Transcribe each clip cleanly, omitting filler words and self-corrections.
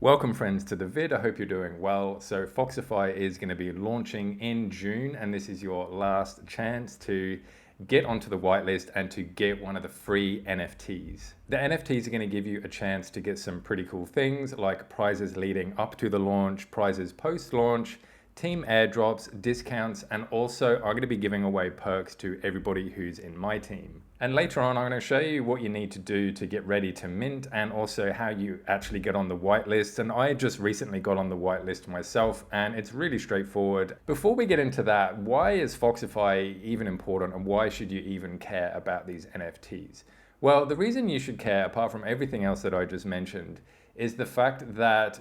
Welcome friends to the vid. I hope you're doing well. So Foxify is going to be launching in June, and this is your last chance to get onto the whitelist and to get one of the free NFTs. The NFTs are going to give you a chance to get some pretty cool things like prizes leading up to the launch, prizes post-launch, team airdrops, discounts, and also I'm going to be giving away perks to everybody who's in my team. And later on, I'm going to show you what you need to do to get ready to mint and also how you actually get on the whitelist. And I just recently got on the whitelist myself, and it's really straightforward. Before we get into that, why is Foxify even important and why should you even care about these NFTs? Well, the reason you should care, apart from everything else that I just mentioned, is the fact that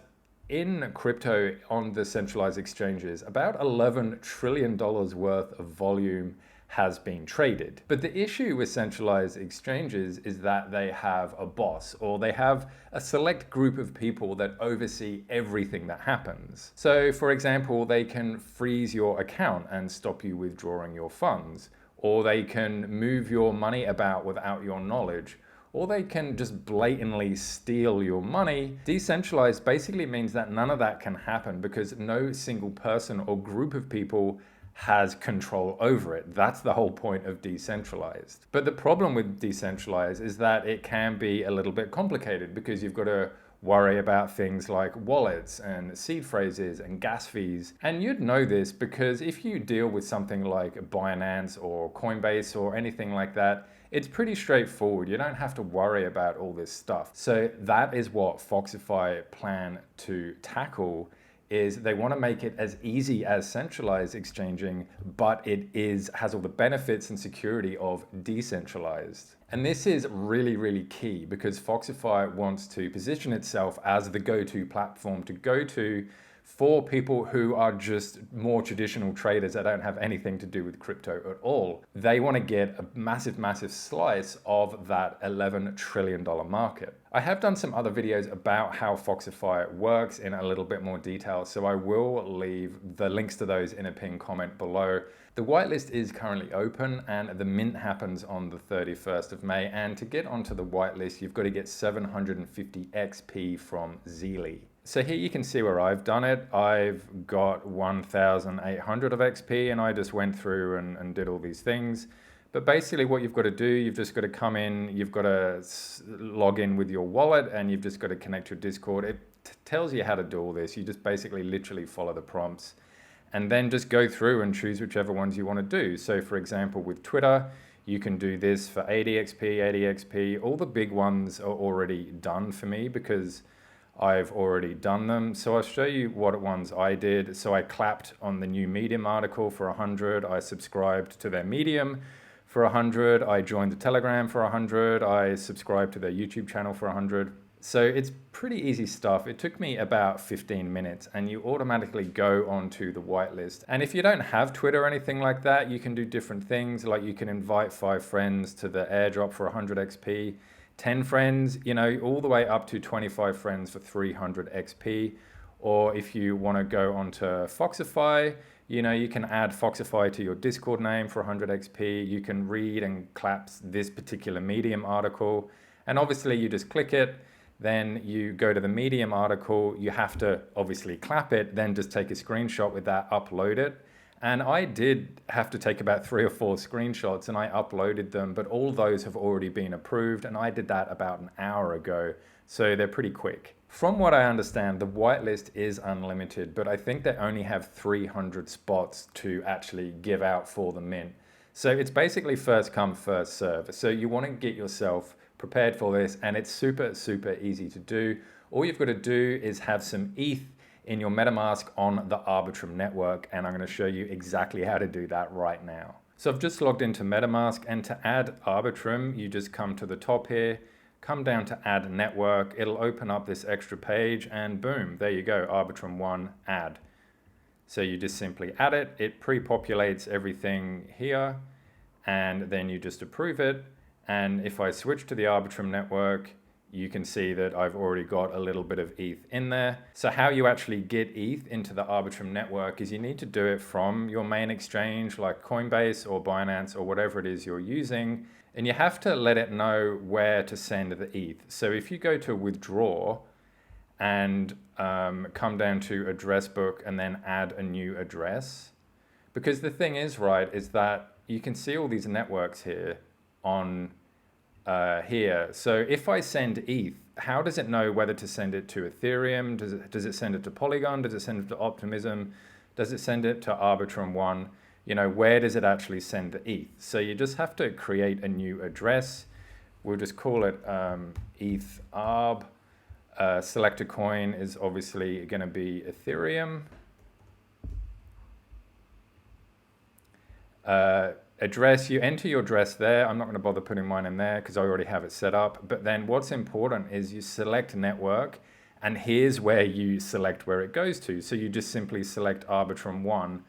in crypto on the centralized exchanges, about $11 trillion worth of volume has been traded. But the issue with centralized exchanges is that they have a boss, or they have a select group of people that oversee everything that happens. So for example, they can freeze your account and stop you withdrawing your funds, or they can move your money about without your knowledge, or they can just blatantly steal your money. Decentralized basically means that none of that can happen because no single person or group of people has control over it. That's the whole point of decentralized. But the problem with decentralized is that it can be a little bit complicated because you've got to worry about things like wallets and seed phrases and gas fees. And you'd know this because if you deal with something like Binance or Coinbase or anything like that, it's pretty straightforward. You don't have to worry about all this stuff. So that is what Foxify plan to tackle. Is they want to make it as easy as centralized exchanging, but it has all the benefits and security of decentralized. And this is really, really key because Foxify wants to position itself as the go-to platform to go to for people who are just more traditional traders that don't have anything to do with crypto at all. They want to get a massive, massive slice of that $11 trillion market. I have done some other videos about how Foxify works in a little bit more detail, so I will leave the links to those in a pinned comment below. The whitelist is currently open and the mint happens on the 31st of May. And to get onto the whitelist, you've got to get 750 XP from Zealy. So here you can see where I've done it. I've got 1,800 of XP and I just went through and did all these things. But basically what you've got to do, you've just got to come in, you've got to log in with your wallet and you've just got to connect your Discord. It tells you how to do all this. You just basically literally follow the prompts and then just go through and choose whichever ones you want to do. So for example, with Twitter, you can do this for 80 XP, 80 XP. All the big ones are already done for me because I've already done them. So I'll show you what ones I did. So I clapped on the new Medium article for 100. I subscribed to their Medium for 100. I joined the Telegram for 100. I subscribed to their YouTube channel for 100. So it's pretty easy stuff. It took me about 15 minutes and you automatically go onto the whitelist. And if you don't have Twitter or anything like that, you can do different things. Like you can invite 5 friends to the airdrop for 100 XP, 10 friends, all the way up to 25 friends for 300 XP. Or if you want to go onto Foxify, you can add Foxify to your Discord name for 100 XP. You can read and clap this particular Medium article. And obviously you just click it. Then you go to the Medium article, you have to obviously clap it, then just take a screenshot with that, upload it. And I did have to take about 3 or 4 screenshots and I uploaded them, but all those have already been approved and I did that about an hour ago. So they're pretty quick. From what I understand, the whitelist is unlimited, but I think they only have 300 spots to actually give out for the mint. So it's basically first come, first serve. So you want to get yourself prepared for this and it's super, super easy to do. All you've got to do is have some ETH in your MetaMask on the Arbitrum network, and I'm going to show you exactly how to do that right now. So I've just logged into MetaMask, and to add Arbitrum, you just come to the top here, come down to add network, it'll open up this extra page and boom, there you go, Arbitrum 1 add. So you just simply add it, it pre-populates everything here, and then you just approve it. And if I switch to the Arbitrum network, you can see that I've already got a little bit of ETH in there. So how you actually get ETH into the Arbitrum network is you need to do it from your main exchange like Coinbase or Binance or whatever it is you're using. And you have to let it know where to send the ETH. So if you go to withdraw and come down to address book and then add a new address. Because the thing is, right, is that you can see all these networks here on here. So if I send ETH, how does it know whether to send it to Ethereum? Does it send it to Polygon? Does it send it to Optimism? Does it send it to Arbitrum 1? You know, where does it actually send the ETH? So you just have to create a new address. We'll just call it ETH ARB. Select a coin is obviously going to be Ethereum. Address, you enter your address there. I'm not going to bother putting mine in there because I already have it set up. But then what's important is you select network, and here's where you select where it goes to. So you just simply select Arbitrum 1,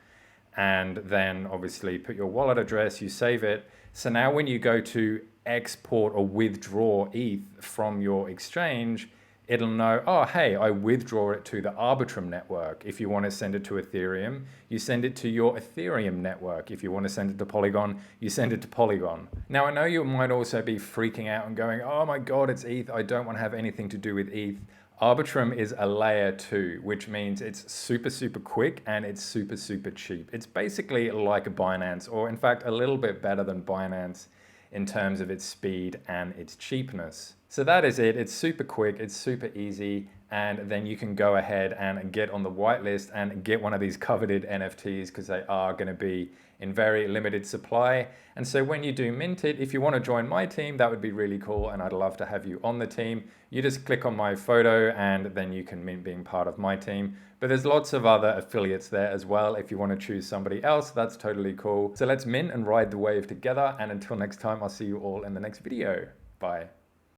and then obviously put your wallet address, you save it. So now when you go to export or withdraw ETH from your exchange, it'll know, oh, hey, I withdraw it to the Arbitrum network. If you want to send it to Ethereum, you send it to your Ethereum network. If you want to send it to Polygon, you send it to Polygon. Now, I know you might also be freaking out and going, oh my God, it's ETH. I don't want to have anything to do with ETH. Arbitrum is a layer 2, which means it's super, super quick and it's super, super cheap. It's basically like a Binance, or in fact, a little bit better than Binance in terms of its speed and its cheapness. So that is it. It's super quick, it's super easy, and then you can go ahead and get on the whitelist and get one of these coveted NFTs because they are going to be in very limited supply. And so when you do mint it, if you want to join my team, that would be really cool, and I'd love to have you on the team. You just click on my photo and then you can mint being part of my team. But there's lots of other affiliates there as well. If you want to choose somebody else, that's totally cool. So let's mint and ride the wave together. And until next time, I'll see you all in the next video. Bye.